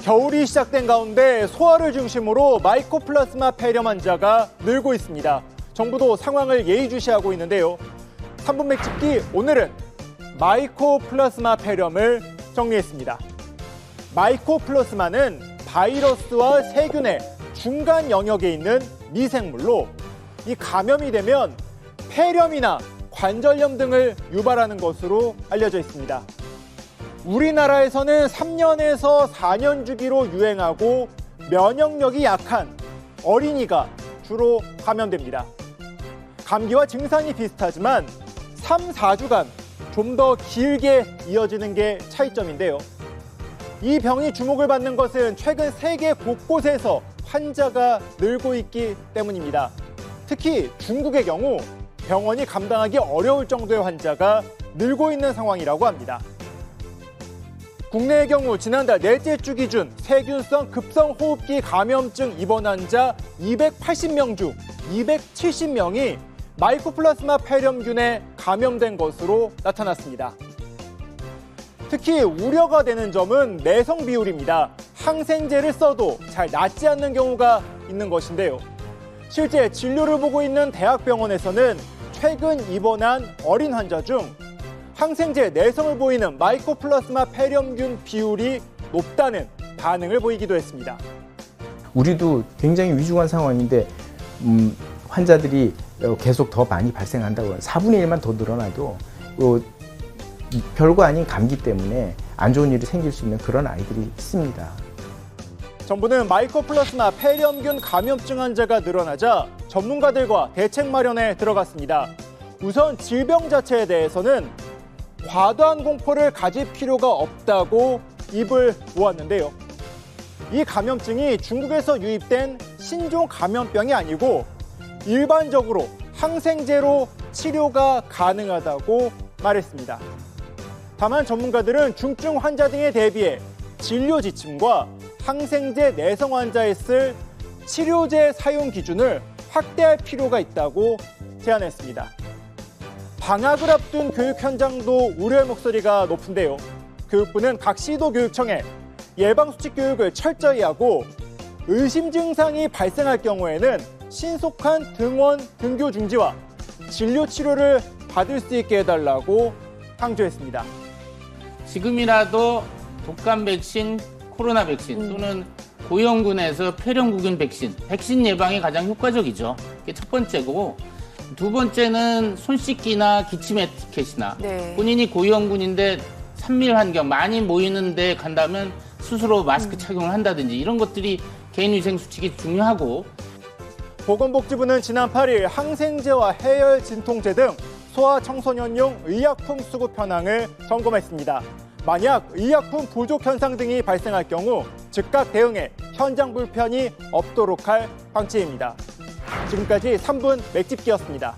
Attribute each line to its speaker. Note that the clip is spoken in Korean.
Speaker 1: 겨울이 시작된 가운데 소아를 중심으로 마이코플라스마 폐렴 환자가 늘고 있습니다. 정부도 상황을 예의주시하고 있는데요. 3분 맥집기 오늘은 마이코플라스마 폐렴을 정리했습니다. 마이코플라스마는 바이러스와 세균의 중간 영역에 있는 미생물로 이 감염이 되면 폐렴이나 관절염 등을 유발하는 것으로 알려져 있습니다. 우리나라에서는 3년에서 4년 주기로 유행하고 면역력이 약한 어린이가 주로 감염됩니다. 감기와 증상이 비슷하지만 3, 4주간 좀 더 길게 이어지는 게 차이점인데요. 이 병이 주목을 받는 것은 최근 세계 곳곳에서 환자가 늘고 있기 때문입니다. 특히 중국의 경우 병원이 감당하기 어려울 정도의 환자가 늘고 있는 상황이라고 합니다. 국내의 경우 지난달 넷째 주 기준 세균성 급성호흡기 감염증 입원 환자 280명 중 270명이 마이코플라스마 폐렴균에 감염된 것으로 나타났습니다. 특히 우려가 되는 점은 내성 비율입니다. 항생제를 써도 잘 낫지 않는 경우가 있는 것인데요. 실제 진료를 보고 있는 대학병원에서는 최근 입원한 어린 환자 중 항생제 내성을 보이는 마이코플라스마 폐렴균 비율이 높다는 반응을 보이기도 했습니다.
Speaker 2: 우리도 굉장히 위중한 상황인데 환자들이 계속 더 많이 발생한다고 4분의 1만 더 늘어나도 별거 아닌 감기 때문에 안 좋은 일이 생길 수 있는 그런 아이들이 있습니다.
Speaker 1: 정부는 마이코플라스마 폐렴균 감염증 환자가 늘어나자 전문가들과 대책 마련에 들어갔습니다. 우선 질병 자체에 대해서는 과도한 공포를 가질 필요가 없다고 입을 모았는데요. 이 감염증이 중국에서 유입된 신종 감염병이 아니고 일반적으로 항생제로 치료가 가능하다고 말했습니다. 다만 전문가들은 중증 환자 등에 대비해 진료 지침과 항생제 내성 환자에 쓸 치료제 사용 기준을 확대할 필요가 있다고 제안했습니다. 방학을 앞둔 교육 현장도 우려의 목소리가 높은데요. 교육부는 각 시도교육청에 예방수칙 교육을 철저히 하고 의심 증상이 발생할 경우에는 신속한 등원, 등교 중지와 진료 치료를 받을 수 있게 해달라고 강조했습니다.
Speaker 3: 지금이라도 독감 백신, 코로나 백신 또는 고위험군에서 폐렴구균 백신 예방이 가장 효과적이죠. 이게 첫 번째고, 두 번째는 손 씻기나 기침 에티켓이나 본인이 고위험군인데 산밀 환경 많이 모이는 데 간다면 스스로 마스크 착용을 한다든지 이런 것들이 개인위생 수칙이 중요하고,
Speaker 1: 보건복지부는 지난 8일 항생제와 해열 진통제 등 소아청소년용 의약품 수급 현황을 점검했습니다. 만약 의약품 부족 현상 등이 발생할 경우 즉각 대응해 현장 불편이 없도록 할 방침입니다. 지금까지 3분 맥집기였습니다.